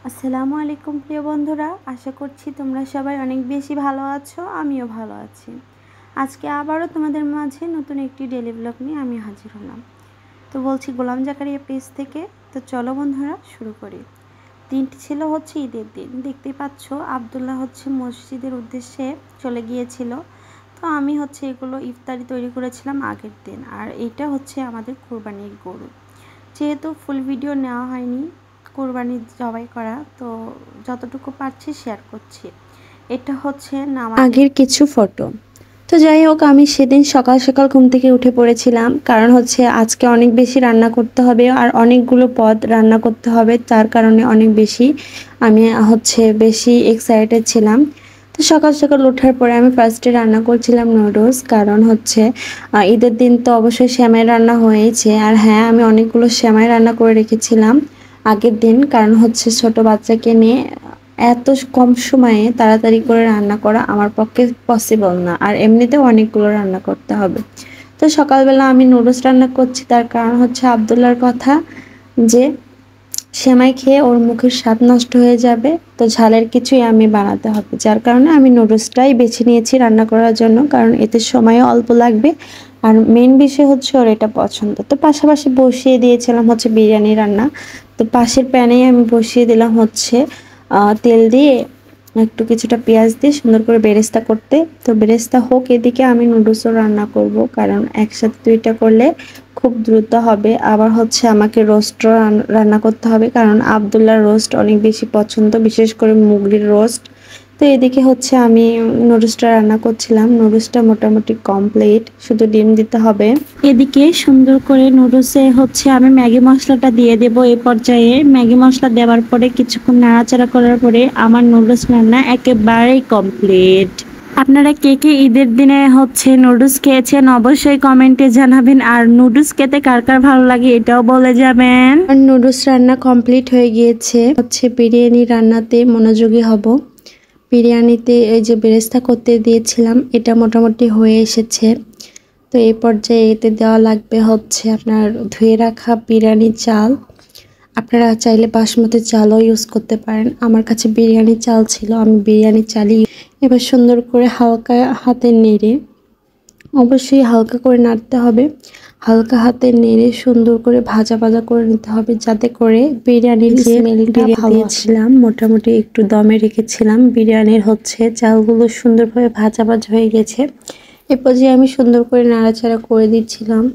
আসসালামু আলাইকুম প্রিয় বন্ধুরা, আশা করছি তোমরা সবাই অনেক বেশি ভালো আছো। আমিও ভালো আছি। আজকে আবারও তোমাদের মাঝে নতুন একটি ডেলি ব্লগ নিয়ে আমি হাজির হলাম। তো বলছি গোলাম জাকারিয়া পেজ থেকে। তো চলো বন্ধুরা শুরু করি। দিনটি ছিল হচ্ছে ঈদের দিন। দেখতেই পাচ্ছ আবদুল্লাহ হচ্ছে মসজিদের উদ্দেশ্যে চলে গিয়েছিল। তো আমি হচ্ছে এগুলো ইফতারি তৈরি করেছিলাম আগের দিন। আর এইটা হচ্ছে আমাদের কোরবানির গরু। যেহেতু ফুল ভিডিও নেওয়া হয়নি কোরবানি জবাই করা, তো যতটুকু পারছি শেয়ার করছি। এটা হচ্ছে আগের কিছু ফটো। তো যাই হোক, আমি সেদিন সকাল সকাল ঘুম থেকে উঠে পড়েছিলাম, কারণ হচ্ছে আজকে অনেক বেশি রান্না করতে হবে আর অনেকগুলো পদ রান্না করতে হবে, তার কারণে অনেক বেশি আমি হচ্ছে বেশি এক্সাইটেড ছিলাম। তো সকাল সকাল ওঠার পরে আমি ফার্স্টে রান্না করছিলাম নুডলস, কারণ হচ্ছে ঈদের দিন তো অবশ্যই সেমাই রান্না হয়েছে। আর হ্যাঁ, আমি অনেকগুলো সেমাই রান্না করে রেখেছিলাম আগের দিন, কারণ হচ্ছে ছোট বাচ্চাকে নিয়ে এত কম সময়ে তাড়াতাড়ি করে রান্না করা আমার পক্ষে পসিবল না, আর এমনিতেও অনেকগুলো রান্না করতে হবে। তো সকালবেলা আমি নুডলস রান্না করছি, তার কারণ হচ্ছে আবদুল্লার কথা যে সেমাই খেয়ে ওর মুখের স্বাদ নষ্ট হয়ে যাবে, তো ঝালের কিছুই আমি বানাতে হবে, যার কারণে আমি নুডলসটাই বেছে নিয়েছি রান্না করার জন্য, কারণ এতে সময়ও অল্প লাগবে আর মেন বিষয় হচ্ছে ওর এটা পছন্দ। তো পাশাপাশি বসিয়ে দিয়েছিলাম হচ্ছে বিরিয়ানি রান্না। তো পাশের প্যানেই আমি বসিয়ে দিলাম হচ্ছে তেল দিয়ে একটু কিছুটা পেঁয়াজ দিয়ে সুন্দর করে বেরেস্তা করতে। তো বেরেস্তা হোক, এদিকে আমি নুডলসও রান্না করব, কারণ একসাথে দুইটা করলে খুব দ্রুত হবে। আবার হচ্ছে আমাকে রোস্টও রান্না করতে হবে, কারণ আবদুল্লার রোস্ট অনেক বেশি পছন্দ, বিশেষ করে মুগরির রোস্ট। তো এদিকে হচ্ছে আমি নুডলসটা রান্না করছিলাম। নুডলসটা মোটামুটি কমপ্লিট, শুধু ডিম দিতে হবে। এদিকে সুন্দর করে নুডলসে হচ্ছে আমি ম্যাগি মশলাটা দিয়ে দেব। এই পর্যায়ে ম্যাগি মশলা দেওয়ার পরে কিছুক্ষণ নাড়াচাড়া করার পরে আমার নুডলস রান্না একেবারেই কমপ্লিট। আপনারা কে কে ঈদের দিনে হচ্ছে নুডলস খেয়েছেন অবশ্যই কমেন্টে জানাবেন, আর নুডলস খেতে কার কার ভালো লাগে এটাও বলে যাবেন। নুডলস রান্না কমপ্লিট হয়ে গিয়েছে, হচ্ছে বিরিয়ানি রান্নাতে মনোযোগী হব। বিরিয়ানিতে এই যে বেরেস্তা করতে দিয়েছিলাম, এটা মোটামুটি হয়ে এসেছে। তো এই পর্যায়ে এতে দেওয়া লাগবে হচ্ছে আপনার ধুয়ে রাখা বিরিয়ানি চাল। আপনারা চাইলে বাসমতি চালও ইউজ করতে পারেন, আমার কাছে বিরিয়ানি চাল ছিল, আমি বিরিয়ানি চালই। এবার সুন্দর করে হালকা হাতে নেড়ে, অবশ্যই হালকা করে নাড়তে হবে, হালকা হাতে নেড়ে সুন্দর করে ভাজা ভাজা করে নিতে হবে, যাতে করে বিরিয়ানির যে স্মেলটা ভালো দিয়েছিলাম মোটামুটি একটু দমে রেখেছিলাম। বিরিয়ানির হচ্ছে চালগুলো সুন্দরভাবে ভাজা ভাজা হয়ে গেছে। এরপর যে আমি সুন্দর করে নাড়াচাড়া করে দিচ্ছিলাম,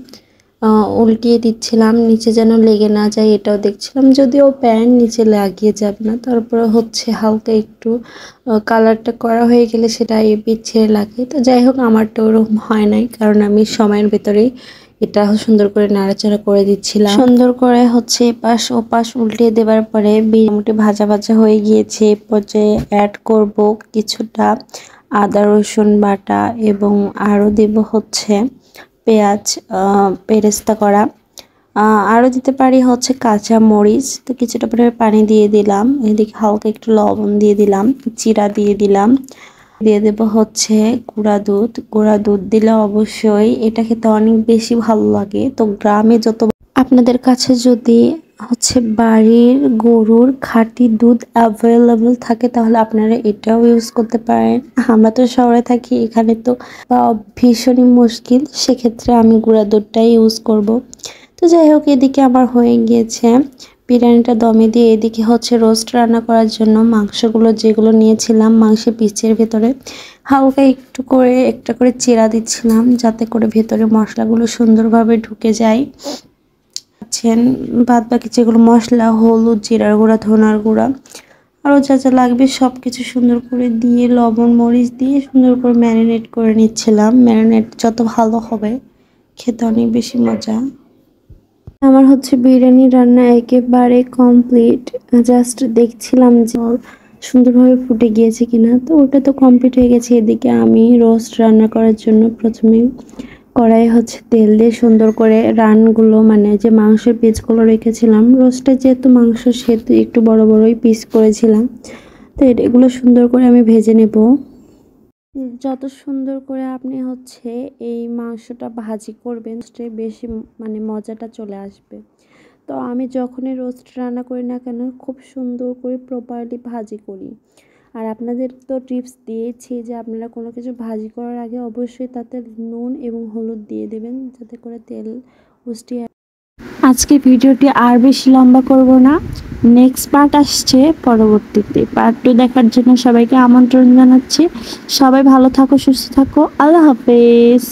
উল্টিয়ে দিচ্ছিলাম, নিচে যেন লেগে না যায় এটাও দেখছিলাম, যদিও প্যান নিচে লাগিয়ে যাবে না, তারপরে হচ্ছে হালকা একটু কালারটা করা হয়ে গেলে সেটা ছেড়ে লাগে। তো যাই হোক, আমারটা ওরকম হয় নাই, কারণ আমি সময়ের ভেতরেই এটা সুন্দর করে নাড়াচাড়া করে দিচ্ছিলাম। সুন্দর করে হচ্ছে এপাশ ওপাশ উল্টিয়ে দেওয়ার পরে মোটামুটি ভাজা ভাজা হয়ে গিয়েছে। এ পর্যায়ে অ্যাড করব কিছুটা আদা রসুন বাটা, এবং আরও দেব হচ্ছে পেঁয়াজ বেরেস্তা করা, আরও দিতে পারি হচ্ছে কাঁচা মরিচ। তো কিছুটা পরিমাণে পানি দিয়ে দিলাম, এদিকে হালকা একটু লবণ দিয়ে দিলাম, জিরা দিয়ে দিলাম, দিয়ে দেব হচ্ছে গুঁড়া দুধ। গুঁড়া দুধ দিলে অবশ্যই এটা খেতে অনেক বেশি ভালো লাগে। তো গ্রামে যত আপনাদের কাছে যদি হচ্ছে বাড়ির গরুর খাঁটি দুধ অ্যাভেলেবল থাকে, তাহলে আপনারা এটাও ইউজ করতে পারেন। আমরা তো শহরে থাকি, এখানে তো ভীষণই মুশকিল, সেক্ষেত্রে আমি গুঁড়া দুধটাই ইউজ করব। তো যাই হোক, এদিকে আমার হয়ে গিয়েছে বিরিয়ানিটা দমে দিয়ে। এদিকে হচ্ছে রোস্ট রান্না করার জন্য মাংসগুলো যেগুলো নিয়েছিলাম, মাংসের পিসের ভেতরে হালকা একটু করে একটা করে চেরা দিচ্ছিলাম, যাতে করে ভেতরে মশলাগুলো সুন্দরভাবে ঢুকে যায়। বাদ বাকি যেগুলো মশলা, হলুদ, জিরার গুঁড়া, ধনার গুঁড়া, আরও যা যা লাগবে সব কিছু সুন্দর করে দিয়ে লবণ মরিচ দিয়ে সুন্দর করে ম্যারিনেট করে নিচ্ছিলাম। ম্যারিনেট যত ভালো হবে খেতে অনেক বেশি মজা। আমার হচ্ছে বিরিয়ানি রান্না একেবারে কমপ্লিট, জাস্ট দেখছিলাম যে সুন্দরভাবে ফুটে গিয়েছে কিনা। তো ওটা তো কমপ্লিট হয়ে গেছে। এদিকে আমি রোস্ট রান্না করার জন্য প্রথমে কড়াই হচ্ছে তেল দিয়ে সুন্দর করে রানগুলো, মানে যে মাংসের পিসগুলো রেখেছিলাম, রোস্টে যেহেতু মাংস সেহেতু একটু বড় বড়ই পিস করেছিলাম, তো এগুলো সুন্দর করে আমি ভেজে নেব। যত সুন্দর করে আপনি হচ্ছে এই মাংসটা ভাজি করবেন, বেশি মানে মজাটা চলে আসবে। তো আমি যখনই রোস্ট রান্না করি না কেন খুব সুন্দর করে প্রপারলি ভাজি করি। আর আপনাদের তো টিপস দিয়েছি যে আপনারা কোনো কিছু ভাজি করার আগে অবশ্যই তাতে নুন এবং হলুদ দিয়ে দেবেন, যাতে করে তেল উষ্টি। আজকে ভিডিওটি আর বেশি লম্বা করব না, নেক্সট পার্ট আসছে পরবর্তীতে। পার্ট 2 দেখার জন্য সবাইকে আমন্ত্রণ জানাচ্ছি। সবাই ভালো থাকো, সুস্থ থাকো, আল্লাহ হাফেজ।